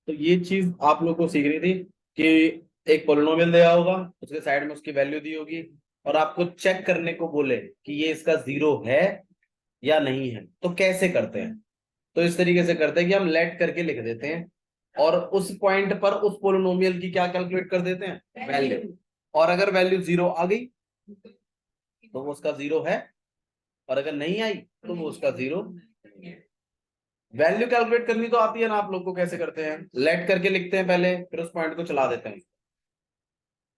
तो ये चीज आप लोग को सीखनी थी कि एक पोलिनोमियल दिया होगा, उसके साइड में उसकी वैल्यू दी होगी, और आपको चेक करने को बोले कि ये इसका जीरो है या नहीं है, तो कैसे करते हैं। तो इस तरीके से करते हैं कि हम लेट करके लिख देते हैं, और उस पॉइंट पर उस पोलिनोमियल की क्या कैलकुलेट कर देते हैं, वैल्यू। और अगर वैल्यू जीरो आ गई तो वो उसका जीरो है, और अगर नहीं आई तो वो उसका जीरो। वैल्यू कैलकुलेट करनी तो आती है ना आप लोग को, कैसे करते हैं, लेट करके लिखते हैं पहले, फिर उस पॉइंट को चला देते हैं।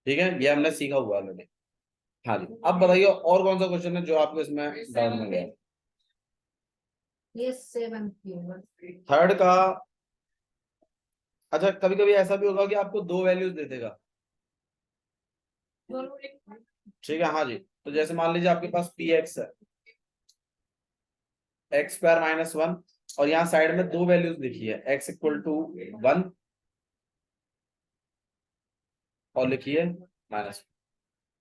ठीक है, ये हमने सीखा हुआ ऑलरेडी। हाँ जी, अब बताइए और कौन सा क्वेश्चन है जो आपको इसमें डाउट में गया। ये 7 थर्ड का, अच्छा कभी कभी ऐसा भी होगा कि आपको दो वैल्यूज दे देगा। ठीक है, हाँ जी, तो जैसे मान लीजिए आपके पास पी एक्स है, एक्स स्क्वायर माइनस वन, और यहाँ साइड में दो वैल्यूज लिखी है, एक्स इक्वल टू वन और लिखी है माइनस।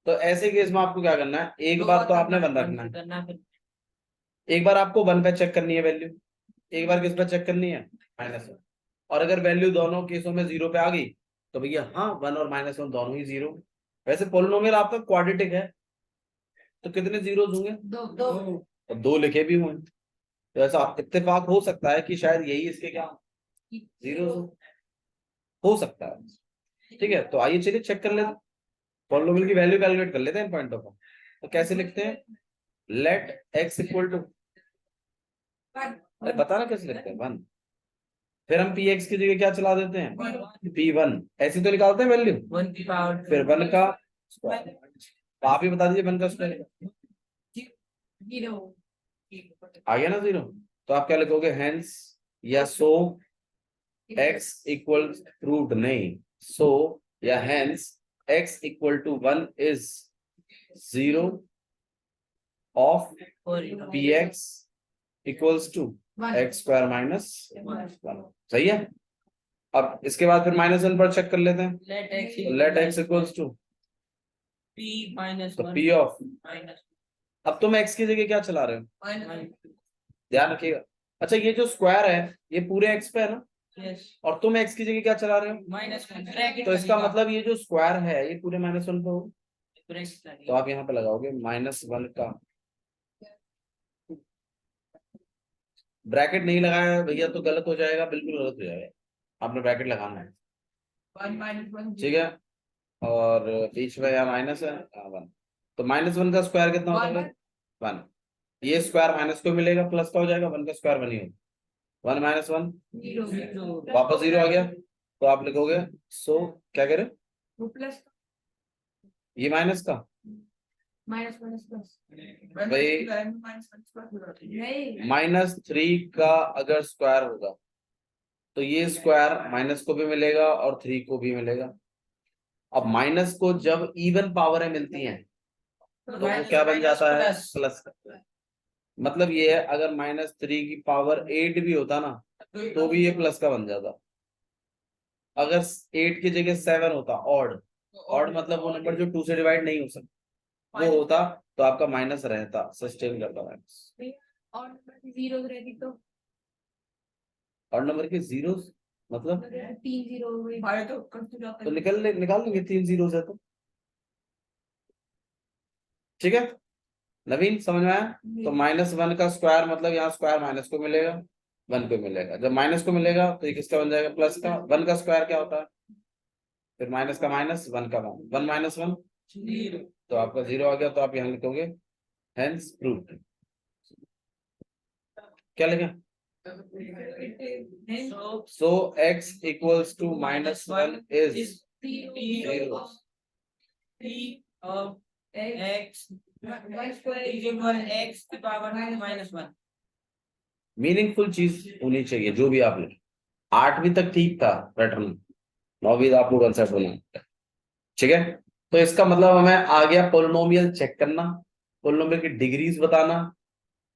तो ऐसे केस में आपको क्या करना है, एक बार तो आपने वन रखना है, एक बार आपको वन पे चेक करनी है वैल्यू, एक बार किस पे चेक करनी है, माइनस वन। और अगर वैल्यू दोनों केसों में जीरो पे आ गई तो भैया हाँ, वन और माइनस वन दोनों ही जीरो। वैसे पोलिनोमियल आपका क्वाड्रेटिक है, तो कितने जीरोस होंगे, दो और दो लिखे भी हुए। तो ऐसा इत्तेफाक हो सकता है कि शायद यही इसके क्या जीरो हो सकता है। ठीक है, तो आइए चलिए चेक कर लेते हैं, पॉलिनोमियल की वैल्यू कैलकुलेट कर लेते हैं इन पॉइंटों को। तो कैसे लिखते हैं, लेट एक्स इक्वल टू, अरे बता ना कैसे लिखते हैं, वन। फिर हम पी एक्स की जगह क्या चला देते हैं, पी वन, ऐसे तो निकालते हैं वैल्यू, फिर वन का स्क्वायर। तो आप ही बता दीजिए वन का स्क्वायर आ गया ना जीरो। तो आप क्या लिखोगे, हेंस या सो एक्स इक्वल, प्रूव्ड नहीं, सो या hence x equal to one is zero of p x equals to x square minus one. सही है। अब इसके बाद फिर माइनस वन पर चेक कर लेते हैं, let x equals to p minus तो पी ऑफ, अब तुम एक्स की जगह क्या चला रहे हो, ध्यान रखिएगा। अच्छा ये जो स्क्वायर है ये पूरे एक्स पे है ना, और तुम एक्स की जगह क्या चला रहे हो, माइनस वन, तो इसका मतलब ये जो स्क्वायर है ये पूरे माइनस वन पे होगा। तो आप यहाँ पे लगाओगे माइनस वन का, ब्रैकेट नहीं लगाया भैया तो गलत हो जाएगा, बिल्कुल गलत हो जाएगा, आपने ब्रैकेट लगाना है। ठीक है, और बीच में यहाँ माइनस है, वन। तो माइनस वन का स्क्वायर कितना होता है, वन। ये स्क्वायर माइनस को मिलेगा, प्लस का हो जाएगा, वन का स्क्वायर वन ही होगा, वन माइनस वन वापस जीरो आ गया। तो आप लिखोगे सो क्या करे, ये माइनस का माइनस माइनस प्लस भाई, माइनस थ्री का अगर स्क्वायर होगा तो ये स्क्वायर माइनस को भी मिलेगा और थ्री को भी मिलेगा। अब माइनस को जब इवन पावर मिलती हैं तो वो क्या बन जाता है, प्लस। मतलब ये है, अगर माइनस थ्री की पावर एट भी होता ना तो भी ये प्लस का बन जाता। अगर एट की जगह सेवन होता, ऑड, ऑड मतलब वो नंबर जो टू से डिवाइड नहीं हो सकता, वो होता तो आपका माइनस रहता, सस्टेन करता माइनस। और जीरो रहती तो ऑड नंबर के जीरो मतलब 3 जीरो हो गए तो निकाल लेंगे, तीन जीरो है तो। ठीक है, नवीन समझ में आया। तो माइनस वन का स्क्वायर मतलब यहाँ स्क्वायर माइनस को मिलेगा, वन को मिलेगा, जब माइनस को मिलेगा तो ये किसका बन जाएगा, प्लस का। वन का स्क्वायर क्या होता है, फिर माइनस का माइनस, वन का वन, वन माइनस वन तो आपका जीरो आ गया। तो आप यहाँ लिखोगे हेंस प्रूव्ड। क्या लिखें, so x equals to minus one is zero. Meaningful चीज होनी चाहिए जो भी आप लिखे। आठवीं तक ठीक था पैटर्न, नौवीं आपको कंसेप्ट होना। ठीक है, तो इसका मतलब हमें आ गया पोलिनोमियल चेक करना, पोलिनोमियल की डिग्रीज बताना,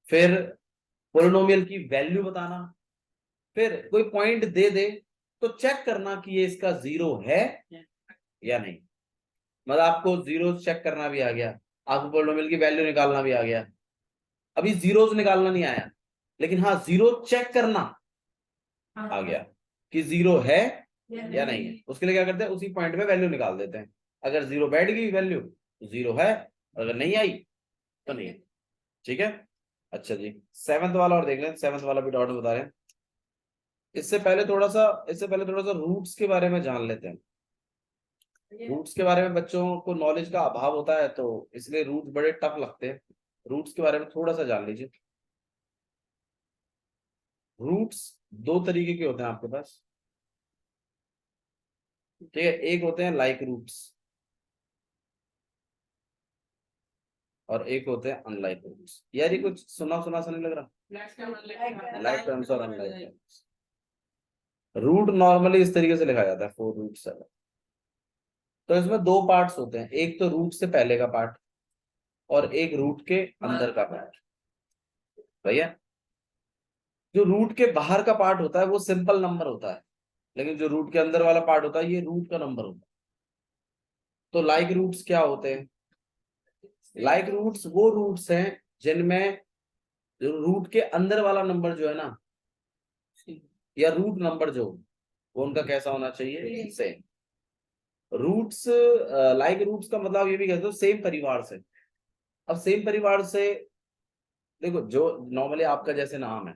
फिर पोलिनोमियल की वैल्यू बताना, फिर कोई पॉइंट दे दे तो चेक करना कि ये इसका जीरो है या नहीं। मतलब आपको जीरो चेक करना भी आ गया, आपको पोलिनोमियल की वैल्यू निकालना भी आ गया। अभी जीरोस निकालना नहीं आया, लेकिन हाँ जीरो चेक करना आ गया कि जीरो है या नहीं है, उसके लिए क्या करते हैं, उसी पॉइंट पे वैल्यू निकाल देते हैं। अगर 0 बैठ गई वैल्यू तो 0 है, अगर नहीं आई तो नहीं है। ठीक है, अच्छा जी 7th वाला और देख लें, 7th वाला भी डॉट बता रहे हैं। इससे पहले थोड़ा सा रूट्स के बारे में जान लेते हैं। रूट्स के बारे में बच्चों को नॉलेज का अभाव होता है, तो इसलिए रूट्स बड़े टफ लगते हैं। रूट्स के बारे में थोड़ा सा जान लीजिए। रूट्स दो तरीके के होते हैं आपके पास, ठीक है। एक होते हैं लाइक रूट्स और एक होते हैं अनलाइक रूट्स। यार ये कुछ सुना सुना सा नहीं लग रहा? लाइक टर्म्स और अनलाइक टर्म्स। रूट नॉर्मली इस तरीके से लिखा जाता है 4 रूट 7। तो इसमें दो पार्ट्स होते हैं, एक तो रूट से पहले का पार्ट और एक रूट के अंदर का पार्ट। भैया जो रूट के बाहर का पार्ट होता है वो सिंपल नंबर होता है, लेकिन जो रूट के अंदर वाला पार्ट होता है ये रूट का नंबर होता है। तो लाइक रूट्स क्या होते हैं? लाइक रूट्स वो रूट्स हैं जिनमें जो रूट के अंदर वाला नंबर जो है ना, या रूट नंबर जो, वो उनका कैसा होना चाहिए? सेम। रूट्स लाइक रूट्स का मतलब ये भी कहते हो सेम परिवार से। अब सेम परिवार से देखो, जो नॉर्मली आपका जैसे नाम है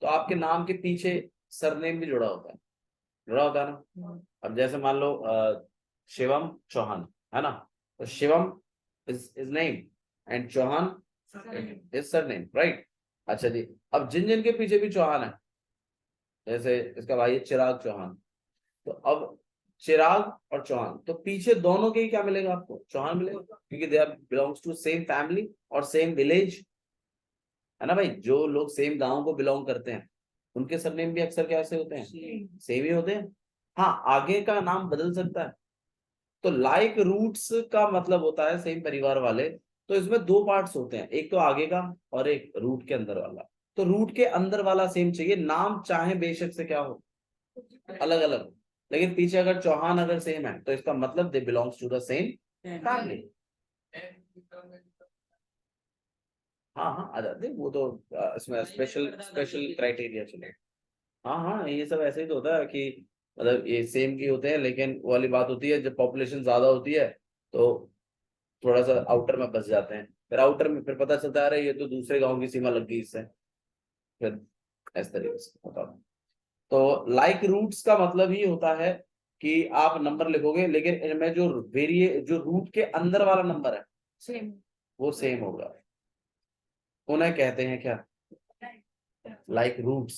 तो आपके नाम के पीछे सरनेम भी जुड़ा होता है, ना। अब जैसे मान लो शिवम चौहान है ना, तो Shivam is name and Chauhan is surname, right. अच्छा जी, अब जिन जिन के पीछे भी चौहान है, जैसे इसका भाई है चिराग चौहान, तो अब चिराग और चौहान, तो पीछे दोनों के ही क्या मिलेगा आपको? चौहान मिलेगा, क्योंकि they are belongs to same family और सेम विलेज, है ना भाई। जो लोग सेम गांव को बिलोंग करते हैं उनके सरनेम भी अक्सर कैसे होते हैं? सेम ही होते हैं। हाँ, आगे का नाम बदल सकता है। तो लाइक रूट्स का मतलब होता है सेम परिवार वाले। तो इसमें दो पार्ट्स होते हैं, एक तो आगे का और एक रूट के अंदर वाला। तो रूट के अंदर वाला सेम चाहिए, नाम चाहे बेशक से क्या हो, अलग अलग, लेकिन पीछे अगर चौहान अगर सेम है तो इसका मतलब they belongs to the same family. हाँ हाँ आ जाते हैं, वो तो इसमें स्पेशल स्पेशल क्राइटेरिया चले। हाँ हाँ, ये सब ऐसे ही तो होता है कि मतलब ये सेम की होते हैं, लेकिन वो वाली बात होती है जब पॉपुलेशन ज्यादा होती है तो थोड़ा सा आउटर में बस जाते हैं, फिर आउटर में फिर पता चलता है अरे ये तो दूसरे गांव की सीमा लग गई इससे, फिर इस तरीके से होता है। तो लाइक रूट्स का मतलब ही होता है कि आप नंबर लिखोगे लेकिन इनमें जो रूट के अंदर वाला नंबर है सेम वो सेम होगा। उन्हें कहते हैं क्या? Like roots.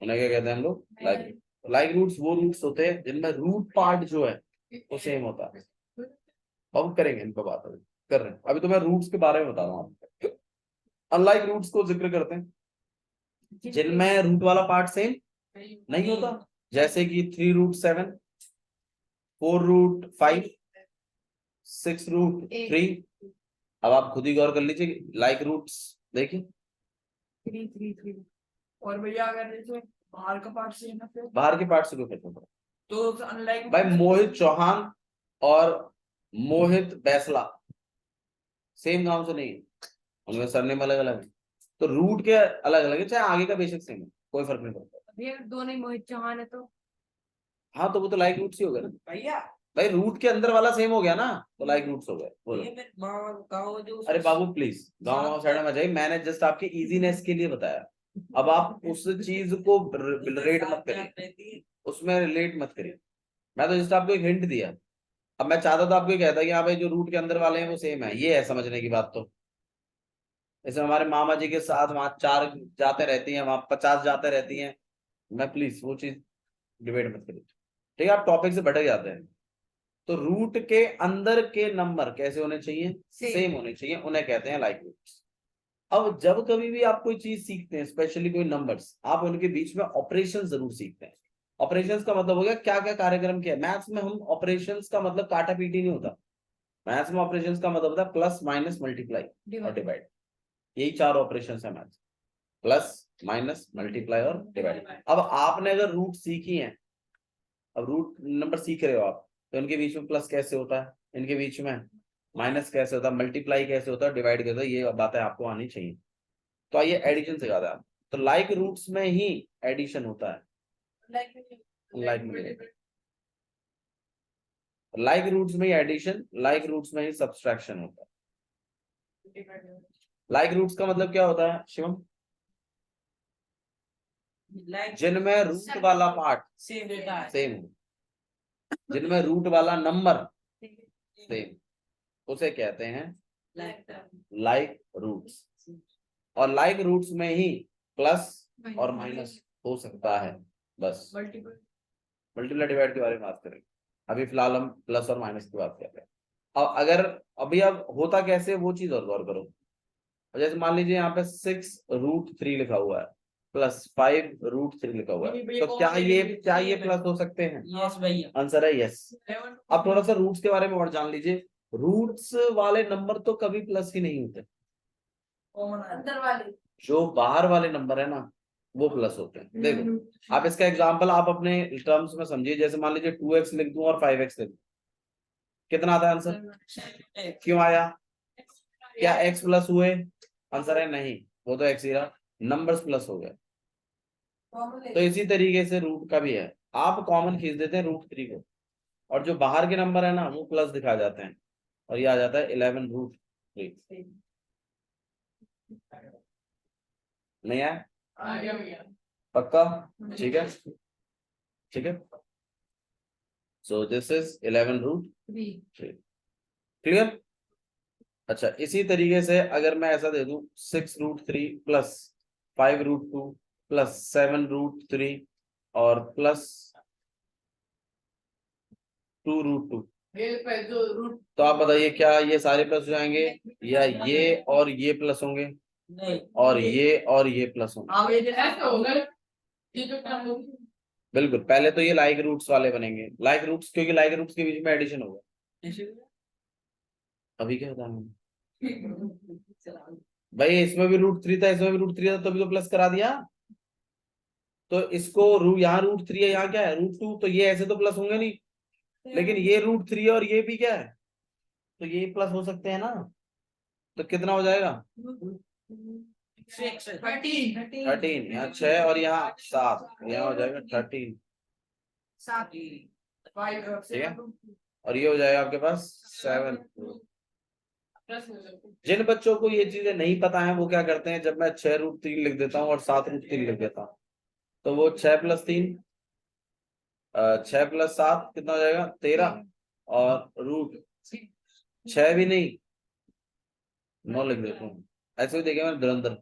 उन्हें क्या कहते हैं हम लोग? लाइक रूट्स वो रूट्स होते हैं जिनमें रूट पार्ट जो है वो सेम होता है। अब करेंगे इन पर बात, अभी कर रहे हैं, अभी तो मैं रूट्स के बारे में बता रहा हूँ आपको। अनलाइक रूट्स को जिक्र करते हैं जिनमें रूट वाला पार्ट सेम नहीं होता, जैसे कि 3 रूट 7, 4 रूट 5, 6 रूट 3। अब आप खुद ही गौर कर लीजिए, लाइक रूट्स देखिए। 3 3 3 और भैया अगर जैसे बाहर का पार्ट से है ना, फिर बाहर के पार्ट से क्यों करते हो तो अनलाइक भाई? मोहित चौहान और मोहित बैसला सेम गांव से नहीं है, उनमें सरनेम अलग अलग है, तो रूट के अलग अलग है, चाहे आगे का बेशक सेम है, कोई फर्क नहीं पड़ता। भैया दोनों ही मोहित चौहान है तो हाँ तो वो तो लाइक रूट्स ही हो गया ना भैया। भाई, रूट के अंदर वाला सेम हो गया ना, तो लाइक रूट्स हो गए। बोलो। ये मेरे गाँव जो अरे बाबू प्लीज गाँव साइड में जाइए, मैंने जस्ट आपके इजीनेस के लिए बताया। अब आप उस चीज को रिलेट मत करिए, उसमें रिलेट मत करिए। मैं तो जस्ट आपको एक हिंट दिया। अब मैं चाहता तो आपको ये कहता कि हाँ भाई जो रूट के अंदर वाले हैं वो सेम है, ये है समझने की बात। तो जैसे हमारे मामा जी के साथ वहां 4 जाते रहती हैं, वहां 50 जाते रहती हैं। मैं प्लीज वो चीज डिबेट मत करिए, ठीक है। आप टॉपिक से भटक जाते हैं। तो रूट के अंदर के नंबर कैसे होने चाहिए? सेम होने चाहिए, उन्हें कहते हैं लाइक रूट्स। अब जब कभी भी आप कोई चीज सीखते हैं, स्पेशली कोई नंबर्स, आप उनके बीच में ऑपरेशन जरूर सीखते हैं। ऑपरेशंस का मतलब हो गया क्या क्या कार्यक्रम किया। मैथ्स में हम ऑपरेशंस का मतलब काटा पीटी नहीं होता। मैथ्स में ऑपरेशंस का मतलब होता है प्लस माइनस मल्टीप्लाई और डिवाइड। यही 4 ऑपरेशन है मैथ्स, प्लस माइनस मल्टीप्लाई और डिवाइड। अब आपने अगर रूट सीखी है, अब रूट नंबर सीख रहे हो आप, तो इनके बीच में प्लस कैसे होता है, इनके बीच में माइनस कैसे होता है, मल्टीप्लाई कैसे होता है, डिवाइड कैसे होता है, ये बातें आपको आनी चाहिए। तो आइए एडिशन सिखाते हैं। तो लाइक रूट्स में ही एडिशन होता है। लाइक मिलेगा। लाइक रूट्स में ही एडिशन, लाइक रूट्स में ही सब्सट्रैक्शन होता है। लाइक रूट्स का मतलब क्या होता है शिवम? जिनमें रूट वाला पार्ट सेम हो, जिनमें रूट वाला नंबर सेम, उसे कहते हैं लाइक रूट्स। और लाइक रूट्स में ही प्लस और माइनस हो सकता है, बस। मल्टीप्लाई डिवाइड के बारे में बात करेंगे, अभी फिलहाल हम प्लस और माइनस की बात कर रहे हैं। अब अगर अभी अब होता कैसे वो चीज और गौर करो। जैसे मान लीजिए यहाँ पे 6√3 लिखा हुआ है प्लस 5√3 लिखा हुआ है, तो क्या ये प्लस हो सकते हैं? यस भैया, आंसर है यस। अब थोड़ा सा रूट्स के बारे में और जान लीजिए। रूट्स वाले नंबर तो कभी प्लस ही नहीं होते, अंदर वाले जो बाहर वाले नंबर है ना वो प्लस होते हैं। देखो आप इसका एग्जांपल आप अपने टर्म्स में समझिए। जैसे मान लीजिए 2x लिख दूं और 5x लिख दूं, कितना आता है आंसर? क्यों आया? क्या x प्लस हुए? आंसर है नहीं, वो तो x ही रहा, नंबर्स प्लस हो गए। तो इसी तरीके से रूट का भी है, आप कॉमन खींच देते हैं √3 को, और जो बाहर के नंबर है ना वो प्लस दिखा जाते हैं, और ये आ जाता है 11√3। नहीं आया? आ गया भैया। पक्का? ठीक है, ठीक है। So this is 11√3। क्लियर? अच्छा, इसी तरीके से अगर मैं ऐसा दे दूं 6√3 प्लस 5√2 प्लस 7√3 और प्लस 2√2, तो आप बताइए क्या ये सारे प्लस हो जाएंगे, या ये और ये प्लस होंगे, नहीं, और ये प्लस होंगे? बिल्कुल, पहले तो ये लाइक रूट्स वाले बनेंगे, लाइक रूट्स, क्योंकि लाइक रूट्स के बीच में एडिशन होगा। अभी क्या बताया भाई? इसमें भी √3 था, इसमें भी √3 था, तभी तो प्लस करा दिया। तो इसको यहाँ √3 है, यहाँ क्या है √2, तो ये ऐसे तो प्लस होंगे नहीं, लेकिन ये √3 और ये भी क्या है, तो ये प्लस हो सकते हैं ना। तो कितना हो जाएगा? 13, यहाँ 6 और यहाँ 7, यहाँ हो जाएगा 13। ठीक है, और ये हो जाएगा आपके पास 7। जिन बच्चों को ये चीजें नहीं पता है वो क्या करते हैं, जब मैं 6√3 लिख देता हूँ और 7√3 लिख देता हूँ, तो वो 6 + 3, 6 + 7 कितना हो जाएगा? 13, और रूट 6 भी नहीं 9 लिख देता हूँ। ऐसे भी देखे मैंने धुरंधर,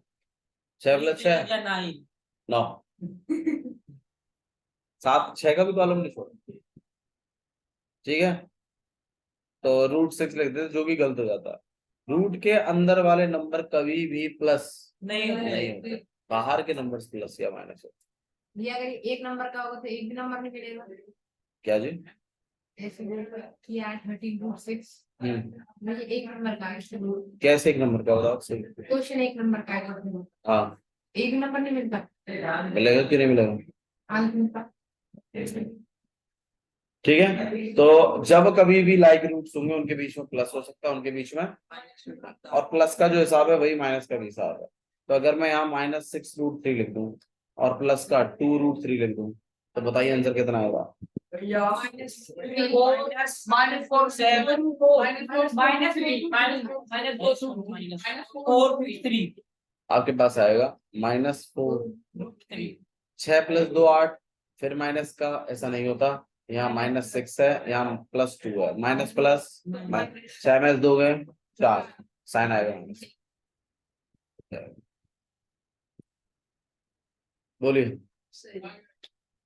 6 + 6 9, 7 6 का भी कॉलम नहीं छोड़ा। ठीक है, तो √6 लिख देते, जो भी गलत हो जाता है। रूट के अंदर वाले नंबर कभी भी प्लस नहीं होते, बाहर के नंबर प्लस या माइनस होते। ये अगर एक नंबर का होगा तो एक भी नंबर नहीं मिलेगा। क्या जी? ऐसे किया 13√6 मुझे एक नंबर का है। कैसे एक नंबर का बताओ सही? क्वेश्चन एक नंबर का है, हाँ, एक नंबर नहीं मिलता, मिलेगा कि नहीं मिलेगा? अंतिम का। ठीक है, तो जब कभी भी लाइक रूट्स होंगे उनके बीच में प्लस हो सकता है, उनके बीच में, और प्लस का जो हिसाब है वही माइनस का भी हिसाब है। तो अगर मैं यहाँ -6√3 लिख दूं और प्लस का 2√3 लिख दूं, तो बताइए आंसर कितना आएगा? आपके पास आएगा -4√3। 6 + 2 8, फिर माइनस का ऐसा नहीं होता, यहाँ -6 है, यहाँ +2 है, माइनस प्लस 6 में 2 गए 4, साइन आएगा माइनस। बोलिए,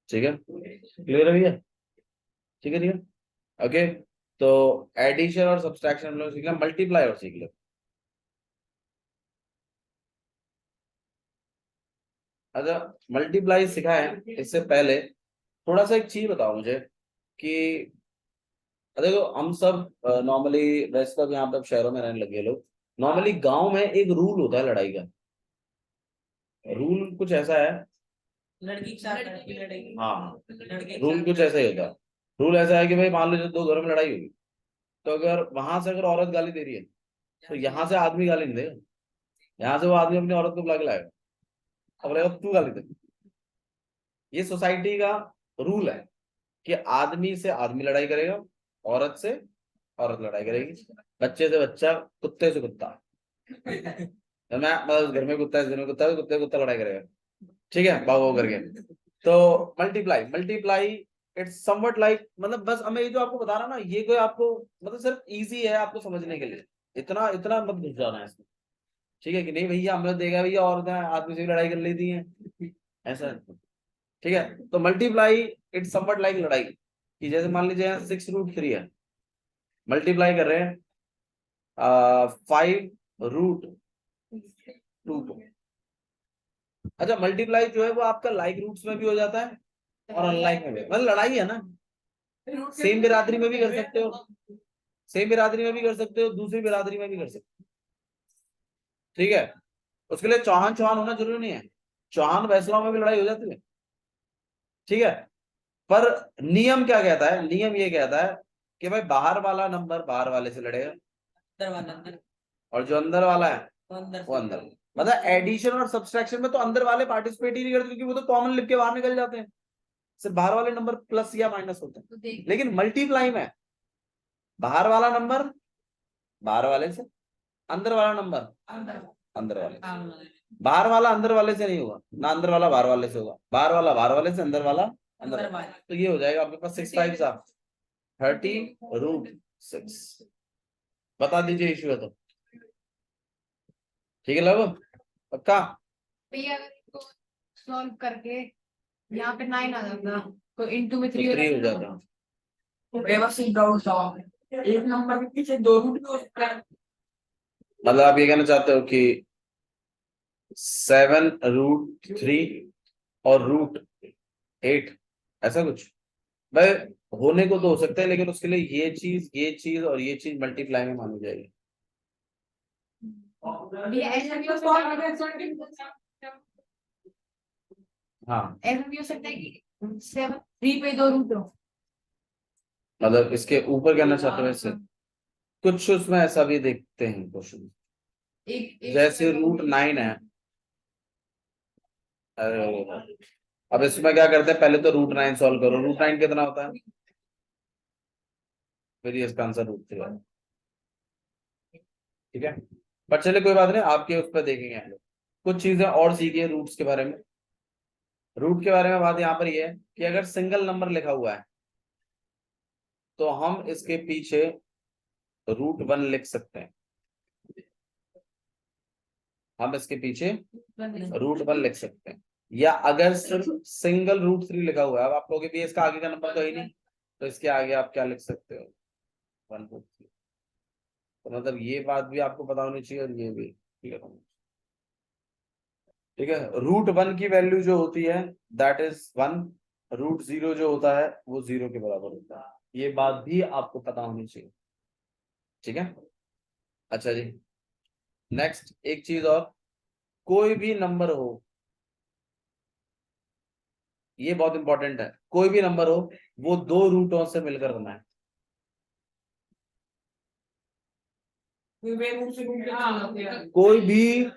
ठीक है, क्लियर है भैया? ठीक है, ठीक है, ओके। तो एडिशन और सब्सट्रैक्शन हम लोग सीख लें, मल्टीप्लाई और सीख लें। अच्छा, मल्टीप्लाई सिखा है, इससे पहले थोड़ा सा एक चीज बताओ मुझे कि देखो हम सब नॉर्मली, वैसे तो यहाँ पे शहरों में रहने लगे लोग, नॉर्मली गांव में एक रूल होता है लड़ाई का। रूल कुछ ऐसा है, लड़की के साथ लड़की लड़ेगी। हाँ, लड़के रूल कुछ ऐसा ही होता है। रूल ऐसा है कि भाई मान लो दो घरों में लड़ाई होगी, तो अगर वहां से अगर औरत गाली दे रही है, तो यहाँ से आदमी गाली नहीं देगा, यहाँ से वो आदमी अपनी औरत को बुला के लाएगा, अब बोलेगा तू गाली दे। ये सोसाइटी का रूल है, कि आदमी से आदमी लड़ाई करेगा, औरत से औरत लड़ाई करेगी, बच्चे से बच्चा, कुत्ते से कुत्ता। तो मैं मतलब घर में कुत्ता है, इस घर में कुत्ता है, तो कुत्ते कुत्ता लड़ाई करेगा, ठीक है, भाव भाव करके। तो multiply multiply it's somewhat like, मतलब बस हमें ये जो आपको बता रहा ना, ये कोई आपको मतलब सिर्फ इजी है आपको समझने के लिए, इतना इतना मत घुस जाना है इसमें, ठीक है कि नहीं भैया हमने देखा भैया औरतें आदमी से भी लड़ाई कर लेती हैं, ऐसा नहीं। ठीक है, तो मल्टीप्लाई इट्स समवट लाइक लड़ाई, कि जैसे मान लीजिए 6√3 है, मल्टीप्लाई कर रहे हैं 5√2 को। अच्छा, मल्टीप्लाई जो है वो आपका लाइक रूट्स में भी हो जाता है और अनलाइक में भी, मतलब लड़ाई है ना, सेम बिरादरी में भी कर सकते हो, सेम बिरादरी में भी कर सकते हो, दूसरी बिरादरी में भी कर सकते हो, ठीक है। उसके लिए चौहान चौहान होना जरूरी नहीं है, चौहान वैसलाओं में भी लड़ाई हो जाती है, ठीक है। पर नियम क्या कहता है, नियम ये कहता है कि भाई बाहर वाला नंबर बाहर वाले से लड़ेगा, और जो अंदर वाला है वो अंदर, मतलब एडिशन और सब्सट्रैक्शन में तो अंदर वाले पार्टिसिपेट ही नहीं करते, क्योंकि वो तो कॉमन लिख के बाहर निकल जाते हैं, सिर्फ बाहर वाले नंबर प्लस या माइनस होते हैं। लेकिन मल्टीप्लाई में बाहर वाला नंबर बाहर वाले से, अंदर वाला नंबर अंदर वाले से, बाहर वाला अंदर वाले से नहीं होगा ना, अंदर वाला बाहर वाले से होगा, बाहर वाला बाहर वाले से, अंदर वाला अंदर वाले। तो ये हो जाएगा आपके पास 6 5 30√6। बता दीजिए इशू है तो, ठीक है लगभग पक्का। भैया अगर इसको सॉल्व करके यहाँ पे 9 आ जाता तो इनटू में 3 3 हो जाता, बस एक डाउट था, एक नंबर के पीछे दो रूट भी हो सकता है। मतलब आप ये कहना चाहते हो कि 7√3 और √8 ऐसा कुछ, भाई होने को तो हो सकता है, लेकिन उसके लिए ये चीज और ये चीज मल्टीप्लाई में मानी जाएगी। भैया ऐसा भी हो सकता है, हाँ, ऐसा भी हो सकता है कि 3 पे 2 रूट हो। मतलब इसके ऊपर कहना चाहते हो इससे, कुछ उसमें ऐसा भी देखते हैं क्वेश्चन, जैसे √9 है। अरे अब इसमें क्या करते हैं, पहले तो √9 सॉल्व करो, √9 कितना होता है, फिर इसका आंसर √3 है, ठीक है। पर चलिए कोई बात नहीं, आपके उस पर देखेंगे हम लोग कुछ चीजें और सीखिए रूट्स के बारे में। रूट के बारे में बात यहाँ पर ये है कि अगर सिंगल नंबर लिखा हुआ है तो हम इसके पीछे √1 लिख सकते हैं, हम इसके पीछे √1 लिख सकते हैं, या अगर सिर्फ सिंगल √3 लिखा हुआ है, अब आप कहोगे भी इसका आगे का नंबर तो है ही नहीं, तो इसके आगे आप क्या लिख सकते हो, 1√3। तो मतलब ये बात भी आपको पता होनी चाहिए और ये भी, ठीक है। ठीक है, √1 की वैल्यू जो होती है दैट इज 1, √0 जो होता है वो 0 के बराबर होता है, ये बात भी आपको पता होनी चाहिए, ठीक है। अच्छा जी, नेक्स्ट एक चीज और, कोई भी नंबर हो, ये बहुत इंपॉर्टेंट है, कोई भी नंबर हो वो 2 रूटों से मिलकर बना है, कोई भी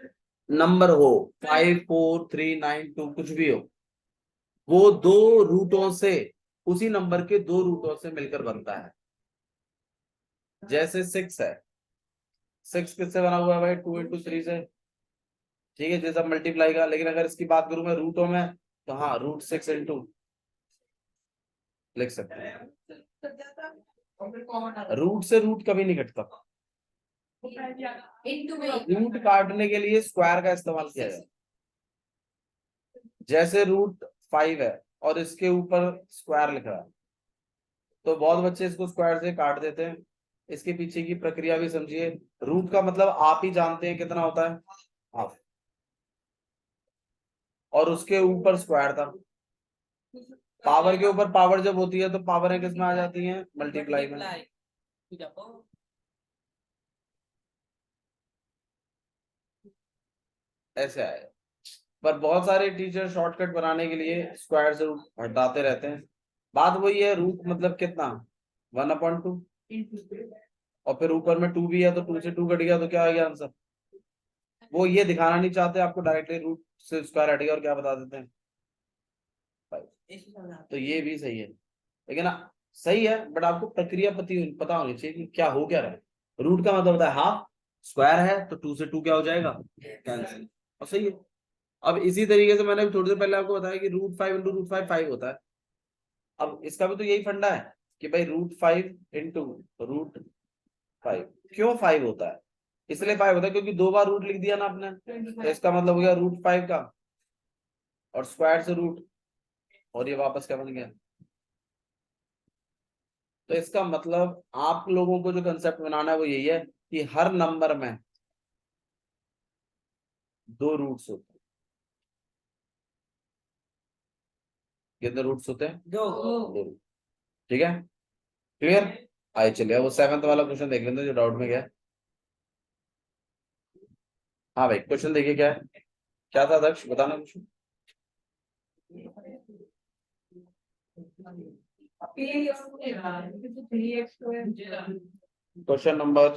नंबर हो 5 4 3 9 2 कुछ भी हो, वो 2 रूटों से, उसी नंबर के 2 रूटों से मिलकर बनता है। जैसे 6 है, 6 किससे बना हुआ है भाई, 2 × 3 से, ठीक है, जैसा मल्टीप्लाई का। लेकिन अगर इसकी बात करूं मैं रूटों में, तो हाँ √6 लिख सकते हैं, रूट से रूट कभी नहीं घटता, रूट काटने के लिए स्क्वायर का इस्तेमाल किया जाए। जैसे √5 है और इसके ऊपर स्क्वायर लिखा है, तो बहुत बच्चे इसको स्क्वायर से काट देते हैं, इसके पीछे की प्रक्रिया भी समझिए। रूट का मतलब आप ही जानते हैं कितना होता है, हाफ, और उसके ऊपर स्क्वायर था, पावर के ऊपर पावर जब होती है तो पावर किस में आ जाती है, मल्टीप्लाई में। ऐसे आए, पर बहुत सारे टीचर शॉर्टकट बनाने के लिए स्क्वायर से हटाते रहते हैं। बात वही है, रूट मतलब कितना, 1/2, और फिर ऊपर में 2 भी है तो 2 से 2 कट गया तो क्या आ गया आंसर। वो ये दिखाना नहीं चाहते आपको, डायरेक्टली रूट से स्क्वायर हट गया और क्या बता देते हैं 5। तो ये भी सही है, लेकिन सही है, बट आपको प्रक्रिया पता होनी चाहिए कि क्या हो क्या रहा है। रूट का मतलब होता है हाफ, स्क्वायर है तो 2 से 2 क्या हो जाएगा, कैंसिल, और सही है। अब इसी तरीके से मैंने थोड़ी देर पहले आपको बताया कि √5 इंटू √5 5 होता है। अब इसका भी तो यही फंडा है कि भाई √5 इंटू √5, क्यों 5 होता है, इसलिए 5 होता है क्योंकि 2 बार रूट लिख दिया ना आपने, तो इसका मतलब हो गया √5 का, और स्क्वायर से रूट, और ये वापस क्या बन गया। तो इसका मतलब आप लोगों को जो कंसेप्ट बनाना है वो यही है कि हर नंबर में 2 रूट्स होते हैं। कितने रूट्स होते हैं, 2 रूट, ठीक है, क्लियर। आइए चलिए अब वो 7th वाला क्वेश्चन देख लेते हैं जो डाउट में गया। हाँ भाई क्वेश्चन देखिए क्या है, क्या था दक्ष, बताना question. Question number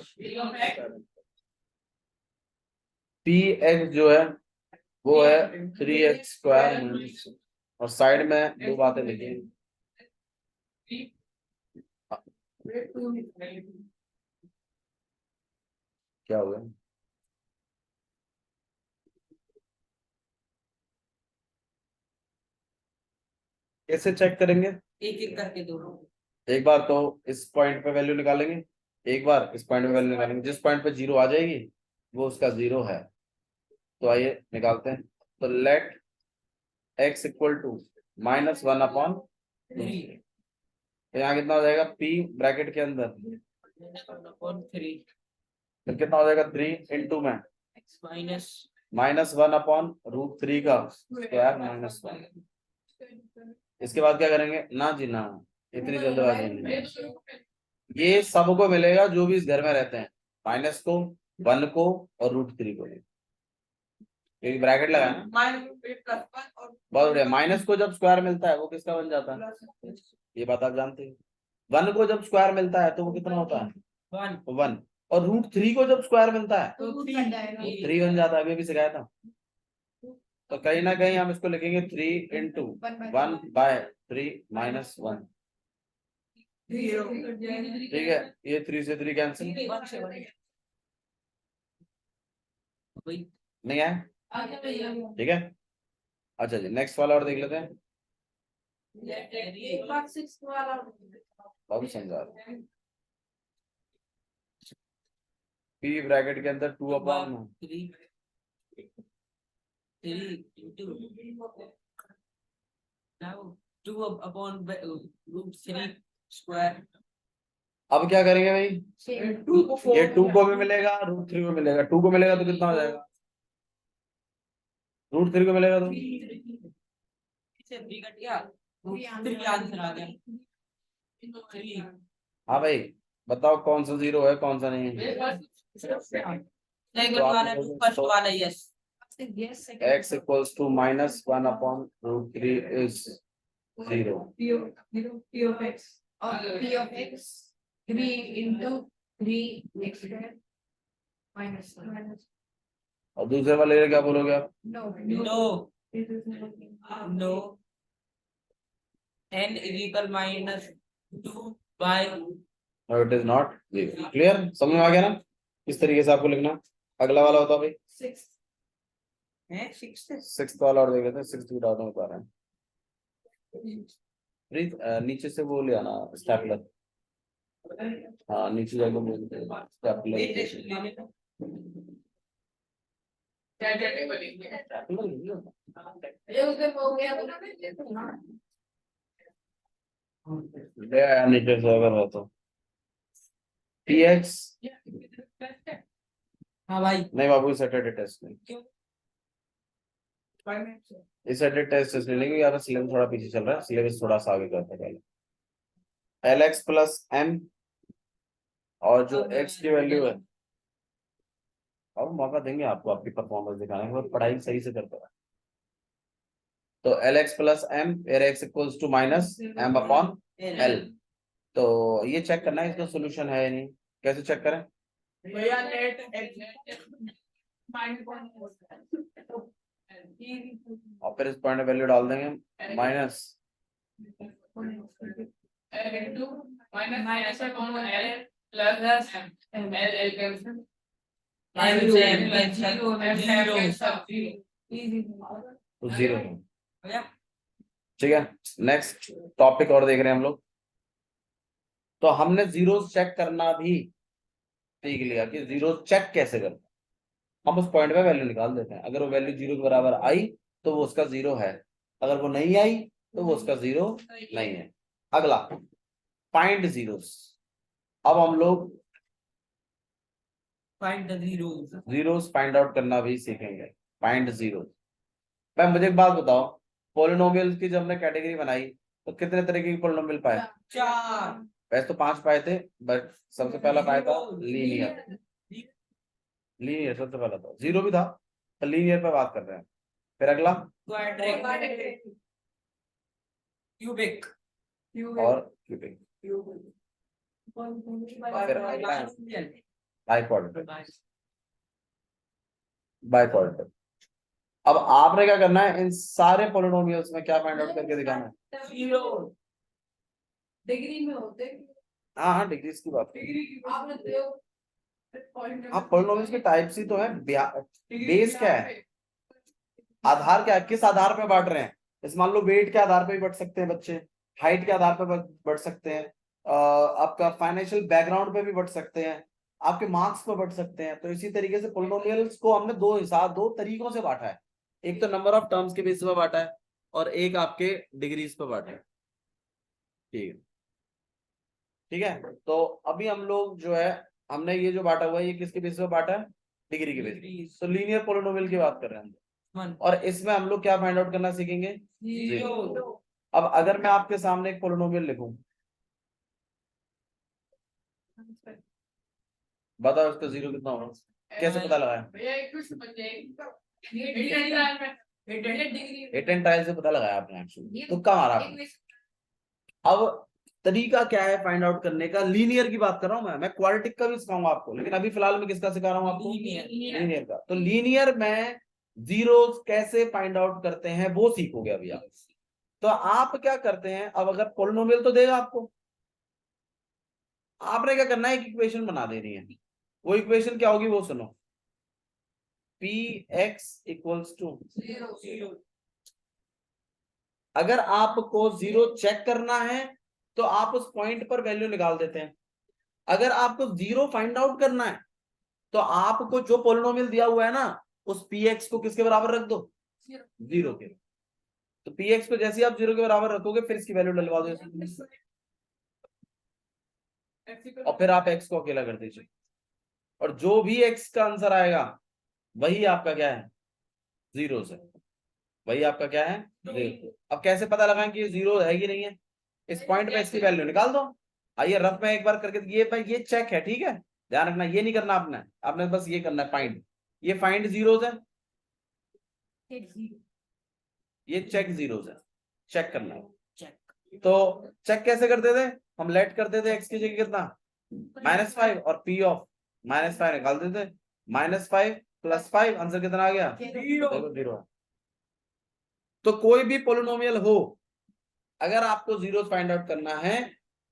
P x जो है वो है 3x², और साइड में 2 बातें लिखी हैं। क्या हुआ, कैसे चेक करेंगे, एक एक करके दो, एक बार तो इस पॉइंट पे वैल्यू निकालेंगे, एक बार इस पॉइंट पे वैल्यू निकालेंगे, जिस पॉइंट पे 0 आ जाएगी वो उसका 0 है। तो आइए निकालते हैं। तो लेट x इक्वल टू -1/3, तो यहाँ कितना हो जाएगा p ब्रैकेट के अंदर, 3 फिर कितना हो जाएगा 3 इंटू में -1/√3 का स्क्वायर -1। इसके बाद क्या करेंगे, ना जी ना, इतनी जल्दबाजी नहीं, ये सबको मिलेगा जो भी इस घर में रहते हैं, माइनस को, 1 को और √3 को, क्योंकि ब्रैकेट लगाया ना। बहुत बढ़िया, माइनस को जब स्क्वायर मिलता है वो किसका बन जाता है, ये बात आप जानते हैं। 1 को जब स्क्वायर मिलता है तो वो कितना होता है, 1, और √3 को जब स्क्वायर मिलता है तो रूट बन जाएगा। 3 बन जाता है, अभी भी सिखाया था। तो कहीं ना कहीं हम इसको लिखेंगे 3 इंटू 1/3 -1, ठीक है, ये 3 से 3 कैंसिल, नहीं है, ठीक है। अच्छा जी नेक्स्ट वाला और देख लेते हैं, बहुत समझा रहा हूं। p ब्रैकेट के अंदर 2/3 स्क्वायर। अब क्या करेंगे भाई, ये 2 को भी मिलेगा, √3 को मिलेगा, 2 को मिलेगा तो कितना हो जाएगा, √3 को मिलेगा तो हाँ भाई बताओ कौन सा 0 है कौन सा नहीं है। x equals to -1/√3 is 0। और p of x 3 into 3x² -1। और दूसरे वाले का क्या बोलोगे आप, no n equal -2/, no it is not 0, clear, समझ में आ गया ना किस तरीके से आपको लिखना। अगला वाला होता भाई 6th वाला, और देख लेते हैं 6th भी डाउट में बता रहे हैं। प्लीज नीचे से वो ले आना स्टेपलर, हाँ नीचे जाकर बोल स्टेपलर, ये उस दिन हो गया ले आया नीचे से अगर हो तो। px हाँ भाई, नहीं बाबू, सैटरडे टेस्ट नहीं, इस सैटरडे टेस्ट नहीं लेंगे, यहाँ पे सिलेबस थोड़ा पीछे चल रहा है, सिलेबस थोड़ा सा आगे करते हैं पहले। lx प्लस m, और जो x की वैल्यू है, अब मौका देंगे आपको आपकी परफॉर्मेंस दिखाने के बाद, पढ़ाई सही से करते रहे। तो lx प्लस m, फिर x इक्वल्स टू -m/l। तो ये चेक करना है इसका सोल्यूशन है या नहीं, कैसे चेक करें, भैया नेट और फिर इस पॉइंट में वैल्यू डाल देंगे minus, L into minus upon L plus M L cancel तो जीरो ठीक है। नेक्स्ट टॉपिक और देख रहे हैं हम लोग। तो हमने जीरो चेक करना भी सीख लिया कि जीरो चेक कैसे करना। हम उस पॉइंट पे वैल्यू निकाल देते हैं, अगर वो वैल्यू जीरो के बराबर आई तो वो उसका जीरो है, अगर वो नहीं आई तो वो उसका जीरो नहीं है। अगला फाइंड जीरोस। अब हम लोग find the zeros zeros find out करना भी सीखेंगे। Find zero. मैं मुझे एक बात बताओ, पोलिनोमियल्स की जब हमने कैटेगरी बनाई तो कितने तरीके के पोलिनोमियल पाए? 4 वैसे तो 5 पाए थे, बट सबसे पहला पाया था लीनियर। लीनियर सबसे पहला था, जीरो भी था, तो लीनियर पे बात कर रहे हैं। फिर अगला quadratic cubic और क्यूबिक, फिर अगला बाइक्वाड्रेटिक। बाइक्वाड्रेटिक। अब आपने क्या करना है, इन सारे पोलिनोमियल्स में क्या फाइंड आउट करके दिखाना है? zero डिग्री में होते हाँ हाँ, डिग्रीज की बात करें। डिग्री आपने देखो हाँ, पोलिनोमियल्स के टाइप्स ही तो है। बेस क्या है, आधार क्या है, किस आधार पे बांट रहे हैं? जैसे मान लो वेट के आधार पे भी बढ़ सकते हैं बच्चे, हाइट के आधार पे बढ़ सकते हैं, आपका फाइनेंशियल बैकग्राउंड पे भी बढ़ सकते हैं, आपके मार्क्स पे बढ़ सकते हैं। तो इसी तरीके से पोलिनोमियल्स को हमने दो तरीकों से बांटा है। एक तो नंबर ऑफ टर्म्स के बेसिस पे बांटा है और एक आपके डिग्रीज पे बांटा है। ठीक है, ठीक है। तो अभी हम लोग जो है, हमने ये जो बांटा हुआ है ये किसके बेसिस पे बांटा है? डिग्री के बेसिस। तो लीनियर पोलिनोमियल की बात कर रहे हैं हम, और इसमें हम लोग क्या फाइंड आउट करना सीखेंगे? zero अब अगर मैं आपके सामने एक पोलिनोमियल लिखूं, बताओ इसका जीरो कितना होगा? कैसे पता लगाया? भैया एक क्वेश्चन बन जाएगा एट एंड ट्रायल से पता लगाया आपने, एक्चुअली तुक्का मारा आपने। अब तरीका क्या है फाइंड आउट करने का? लीनियर की बात कर रहा हूं मैं क्वाड्रेटिक का भी सिखाऊंगा आपको, लेकिन अभी फिलहाल मैं किसका सिखा रहा हूं आपको? लीनियर का। तो लीनियर में जीरोस कैसे फाइंड आउट करते हैं वो सीखोगे अभी आप। तो आप क्या करते हैं, अब अगर पोलिनोमियल तो देगा आपको, आपने क्या करना है, एक इक्वेशन बना देनी है। वो इक्वेशन क्या होगी वो सुनो, पी एक्स इक्वल्स टू, अगर आपको जीरो चेक करना है तो आप उस पॉइंट पर वैल्यू निकाल देते हैं। अगर आपको जीरो फाइंड आउट करना है तो आपको जो पोलिनोमियल दिया हुआ है ना, उस पी एक्स को किसके बराबर रख दो? जीरो के। तो पी एक्स को जैसे ही आप जीरो के बराबर रखोगे फिर इसकी वैल्यू डलवा दो इसमें, और फिर आप एक्स को अकेला कर दीजिए, और जो भी एक्स का आंसर आएगा वही आपका क्या है? जीरो से, वही आपका क्या है? जीरो। अब कैसे पता लगाएं कि ये जीरो है कि नहीं है? इस पॉइंट पे इसकी वैल्यू निकाल दो। आइए रफ में एक बार करके, ये भाई ये चेक है, ठीक है, ध्यान रखना ये नहीं करना आपने, आपने बस ये करना है फाइंड। ये फाइंड जीरोस है, ये चेक जीरोस है, चेक करना है। तो चेक कैसे करते थे हम? लेट करते थे एक्स की जगह कितना? -5, और पी ऑफ -5 निकाल देते, -5 + 5, आंसर कितना आ गया? देखो जीरो। तो कोई भी पोलिनोमियल हो, अगर आपको जीरो फाइंड आउट करना है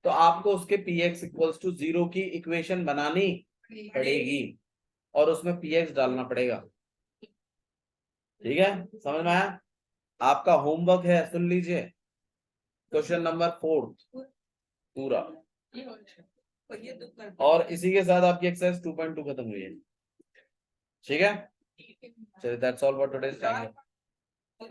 तो आपको उसके p x equals to zero की इक्वेशन बनानी पड़ेगी और उसमें पी एक्स डालना पड़ेगा। ठीक है, समझ में आया? आपका होमवर्क है, सुन लीजिए, क्वेश्चन नंबर 4 पूरा, और इसी के साथ आपकी एक्सरसाइज 2.2 खत्म हुई है। ठीक है, चलिए दैट्स ऑल फॉर टुडे।